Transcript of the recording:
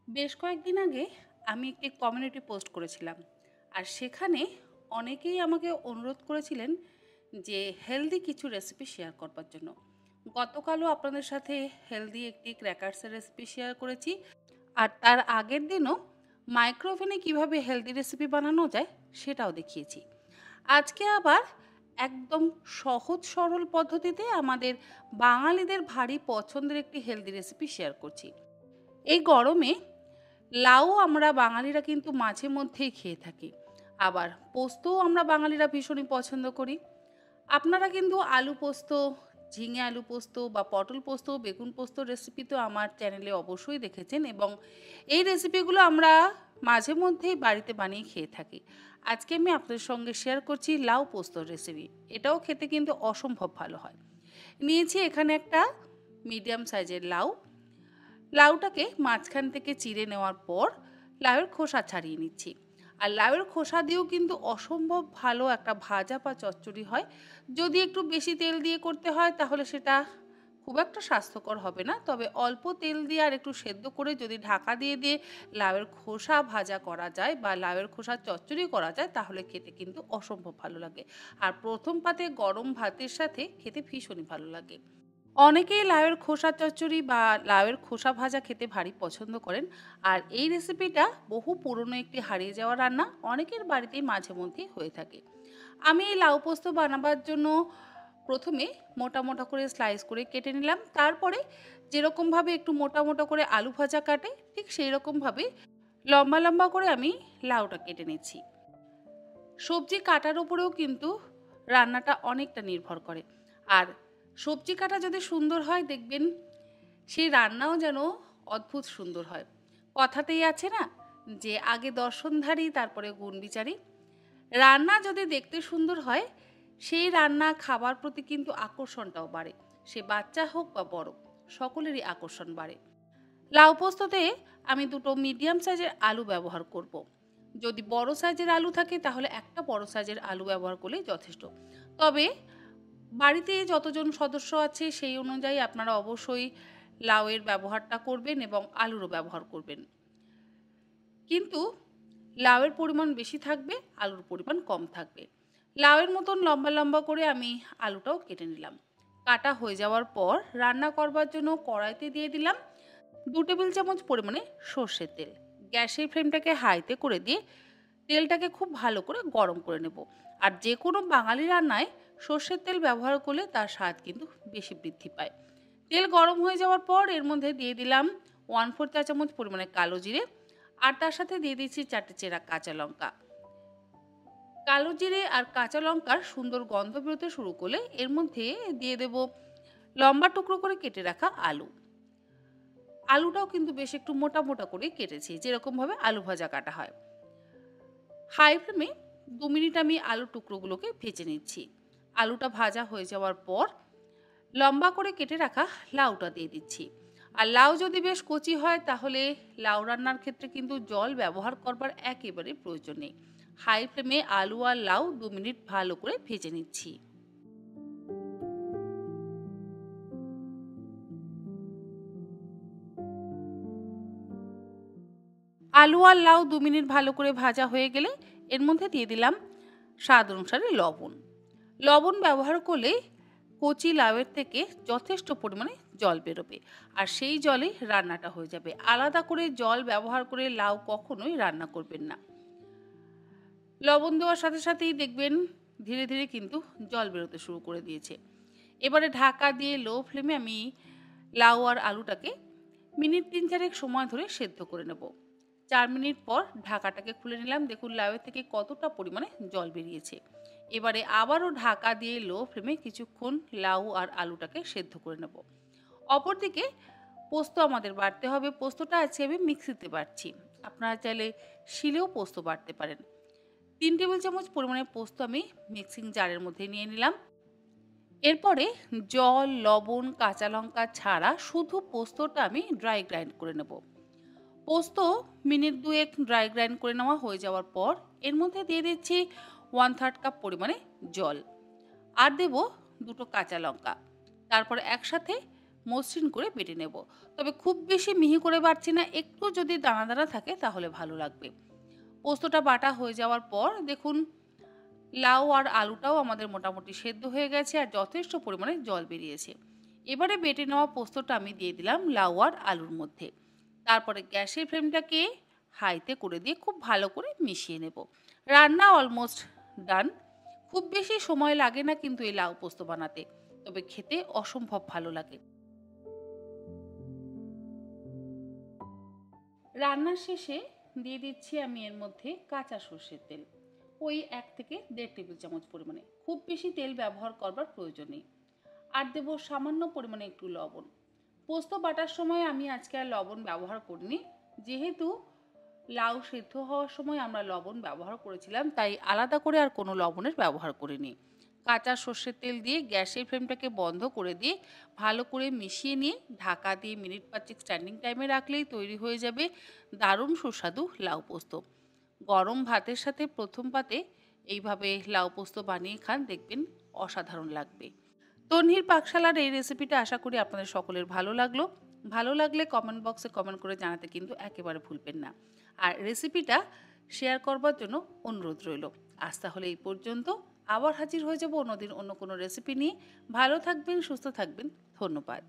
বেশ কয়েকদিন আগে আমি একটি কমিউনিটি পোস্ট করেছিলাম, আর সেখানে অনেকেই আমাকে অনুরোধ করেছিলেন যে হেলদি কিছু রেসিপি শেয়ার করবার জন্য। গতকালও আপনাদের সাথে হেলদি একটি ক্র্যাকার্সের রেসিপি শেয়ার করেছি, আর তার আগের দিনও মাইক্রোওভেনে কিভাবে হেলদি রেসিপি বানানো যায় সেটাও দেখিয়েছি। আজকে আবার একদম সহজ সরল পদ্ধতিতে আমাদের বাঙালিদের ভারী পছন্দের একটি হেলদি রেসিপি শেয়ার করছি। এই গরমে লাউ আমরা বাঙালিরা কিন্তু মাঝে মধ্যেই খেয়ে থাকি, আবার পোস্তও আমরা বাঙালিরা ভীষণই পছন্দ করি। আপনারা কিন্তু আলু পোস্ত, ঝিঙে আলু পোস্ত বা পটল পোস্ত, বেগুন পোস্ত রেসিপি তো আমার চ্যানেলে অবশ্যই দেখেছেন, এবং এই রেসিপিগুলো আমরা মাঝে মধ্যেই বাড়িতে বানিয়ে খেয়ে থাকি। আজকে আমি আপনাদের সঙ্গে শেয়ার করছি লাউ পোস্তর রেসিপি। এটাও খেতে কিন্তু অসম্ভব ভালো হয়। নিয়েছি এখানে একটা মিডিয়াম সাইজের লাউ। লাউটাকে মাঝখান থেকে চিড়ে নেওয়ার পর লাউয়ের খোসা ছাড়িয়ে নিচ্ছি। আর লাউয়ের খোসা দিয়েও কিন্তু অসম্ভব ভালো একটা ভাজা বা চচ্চড়ি হয়। যদি একটু বেশি তেল দিয়ে করতে হয় তাহলে সেটা খুব একটা স্বাস্থ্যকর হবে না, তবে অল্প তেল দিয়ে আর একটু সেদ্ধ করে যদি ঢাকা দিয়ে দিয়ে লাউয়ের খোসা ভাজা করা যায় বা লাউয়ের খোসা চচ্চড়ি করা যায় তাহলে খেতে কিন্তু অসম্ভব ভালো লাগে। আর প্রথম পাতে গরম ভাতের সাথে খেতে ভীষণই ভালো লাগে। অনেকেই লাউয়ের খোসা চচ্চড়ি বা লাউয়ের খোসা ভাজা খেতে ভারী পছন্দ করেন। আর এই রেসিপিটা বহু পুরনো একটি হারিয়ে যাওয়া রান্না, অনেকের বাড়িতেই মাঝে মধ্যেই হয়ে থাকে। আমি এই লাউ পোস্ত বানাবার জন্য প্রথমে মোটা মোটা করে স্লাইস করে কেটে নিলাম। তারপরে যেরকমভাবে একটু মোটা মোটা করে আলু ভাজা কাটে ঠিক সেই রকমভাবে লম্বা লম্বা করে আমি লাউটা কেটে নিচ্ছি। সবজি কাটার উপরেও কিন্তু রান্নাটা অনেকটা নির্ভর করে। আর সবজি কাটা যদি সুন্দর হয় দেখবেন সেই রান্নাও যেন অদ্ভুত সুন্দর হয়। কথাতেই আছে না যে আগে দর্শনধারী তারপরে গুণবিচারী। রান্না যদি দেখতে সুন্দর হয় সেই রান্না খাবার প্রতি কিন্তু আকর্ষণটাও বাড়ে। সে বাচ্চা হোক বা বড়, সকলেরই আকর্ষণ বাড়ে। লাউ পোস্ততে আমি দুটো মিডিয়াম সাইজের আলু ব্যবহার করব। যদি বড় সাইজের আলু থাকে তাহলে একটা বড় সাইজের আলু ব্যবহার করলেই যথেষ্ট। তবে বাড়িতে যতজন সদস্য আছে সেই অনুযায়ী আপনারা অবশ্যই লাউয়ের ব্যবহারটা করবেন এবং আলুরও ব্যবহার করবেন। কিন্তু লাউয়ের পরিমাণ বেশি থাকবে, আলুর পরিমাণ কম থাকবে। লাউয়ের মতন লম্বা লম্বা করে আমি আলুটাও কেটে নিলাম। কাটা হয়ে যাওয়ার পর রান্না করবার জন্য কড়াইতে দিয়ে দিলাম 2 টেবিল চামচ পরিমাণে সর্ষের তেল। গ্যাসের ফ্লেমটাকে হাইতে করে দিয়ে তেলটাকে খুব ভালো করে গরম করে নেব। আর যে কোনো বাঙালি রান্নায় সর্ষের তেল ব্যবহার করলে তার স্বাদ কিন্তু বেশি বৃদ্ধি পায়। তেল গরম হয়ে যাওয়ার পর এর মধ্যে দিয়ে দিলাম 1/4 চা চামচ পরিমাণে কালো জিরে, আর তার সাথে দিয়ে দিচ্ছি 4টে চেরা কাঁচা লঙ্কা। কালো জিরে আর কাঁচা লঙ্কার সুন্দর গন্ধ বেরোতে শুরু করলে এর মধ্যে দিয়ে দেব লম্বা টুকরো করে কেটে রাখা আলু। আলুটাও কিন্তু বেশ একটু মোটা মোটা করে কেটেছি, যেরকমভাবে আলু ভাজা কাটা হয়। হাই ফ্লেমে 2 মিনিট আমি আলুর টুকরোগুলোকে ভেজে নিচ্ছি। আলুটা ভাজা হয়ে যাওয়ার পর লম্বা করে কেটে রাখা লাউটা দিয়ে দিচ্ছি। আর লাউ যদি বেশ কচি হয় তাহলে লাউ রান্নার ক্ষেত্রে কিন্তু জল ব্যবহার করবার একেবারে প্রয়োজন নেই। হাই ফ্লেমে আলু আর লাউ 2 মিনিট ভালো করে ভেজে নিচ্ছি। আলু আর লাউ 2 মিনিট ভালো করে ভাজা হয়ে গেলে এর মধ্যে দিয়ে দিলাম স্বাদ অনুসারে লবণ। লবণ ব্যবহার করলে কচি লাউয়ের থেকে যথেষ্ট পরিমাণে জল বেরোবে, আর সেই জলে রান্নাটা হয়ে যাবে। আলাদা করে জল ব্যবহার করে লাউ কখনোই রান্না করবেন না। লবণ দেওয়ার সাথে সাথেই দেখবেন ধীরে ধীরে কিন্তু জল বেরোতে শুরু করে দিয়েছে। এবারে ঢাকা দিয়ে লো ফ্লেমে আমি লাউ আর আলুটাকে মিনিট 3-4 সময় ধরে সেদ্ধ করে নেব। 4 মিনিট পর ঢাকাটাকে খুলে নিলাম। দেখুন লাউয়ের থেকে কতটা পরিমাণে জল বেরিয়েছে। এবারে আবারও ঢাকা দিয়ে লো ফ্লেমে কিছুক্ষণ লাউ আর আলুটাকে সেদ্ধ করে নেব। অপরদিকে পোস্ত আমাদের বাটতে হবে। পোস্তটা আজকে আমি মিক্সিতে বাটছি। আপনারা চাইলে শিলেও পোস্ত বাটতে পারেন। 3 টেবিল চামচ পরিমাণে পোস্ত আমি মিক্সিং জারের মধ্যে নিয়ে নিলাম। এরপরে জল, লবণ, কাঁচা লঙ্কা ছাড়া শুধু পোস্তটা আমি ড্রাই গ্রাইন্ড করে নেব। পোস্ত মিনিট 2 ড্রাই গ্রাইন্ড করে নেওয়া হয়ে যাওয়ার পর এর মধ্যে দিয়ে দিচ্ছি 1/3 কাপ পরিমাণে জল, আর দেব দুটো কাঁচা লঙ্কা। তারপর একসাথে মসৃণ করে বেটে নেব। তবে খুব বেশি মিহি করে বাটছি না, একটু যদি দানা দানা থাকে তাহলে ভালো লাগবে। পোস্তটা বাটা হয়ে যাওয়ার পর দেখুন লাউ আর আলুটাও আমাদের মোটামুটি সেদ্ধ হয়ে গেছে আর যথেষ্ট পরিমাণে জল বেরিয়েছে। এবারে বেটে নেওয়া পোস্তটা আমি দিয়ে দিলাম লাউ আর আলুর মধ্যে। তারপরে গ্যাসের ফ্লেমটাকে হাইতে করে দিয়ে খুব ভালো করে মিশিয়ে নেব। রান্না অলমোস্ট ডান। খুব বেশি সময় লাগে না কিন্তু এই লাউ পোস্ত বানাতে, তবে খেতে অসম্ভব ভালো লাগে। রান্নার শেষে দিয়ে দিচ্ছি আমি এর মধ্যে কাঁচা সর্ষের তেল, ওই 1 থেকে 1.5 টেবিল চামচ পরিমাণে। খুব বেশি তেল ব্যবহার করবার প্রয়োজন নেই। আর দেবো সামান্য পরিমাণে একটু লবণ। পোস্ত বাটার সময় আমি আজকে আর লবণ ব্যবহার করিনি, যেহেতু লাউ সেদ্ধ হওয়ার সময় আমরা লবণ ব্যবহার করেছিলাম, তাই আলাদা করে আর কোনো লবণের ব্যবহার করিনি। কাঁচা সর্ষের তেল দিয়ে গ্যাসের ফ্লেমটাকে বন্ধ করে দিয়ে ভালো করে মিশিয়ে নিয়ে ঢাকা দিয়ে মিনিট 5 স্ট্যান্ডিং টাইমে রাখলেই তৈরি হয়ে যাবে দারুণ সুস্বাদু লাউ পোস্ত। গরম ভাতের সাথে প্রথম পাতে এইভাবে লাউ পোস্ত বানিয়ে খান, দেখবেন অসাধারণ লাগবে। তন্হির পাকশালার এই রেসিপিটা আশা করি আপনাদের সকলের ভালো লাগলো। ভালো লাগলে কমেন্ট বক্সে কমেন্ট করে জানাতে কিন্তু একেবারে ভুলবেন না। আর রেসিপিটা শেয়ার করবার জন্য অনুরোধ রইল। আজ তাহলে এই পর্যন্ত। আবার হাজির হয়ে যাব অন্যদিন অন্য কোনো রেসিপি নিয়ে। ভালো থাকবেন, সুস্থ থাকবেন। ধন্যবাদ।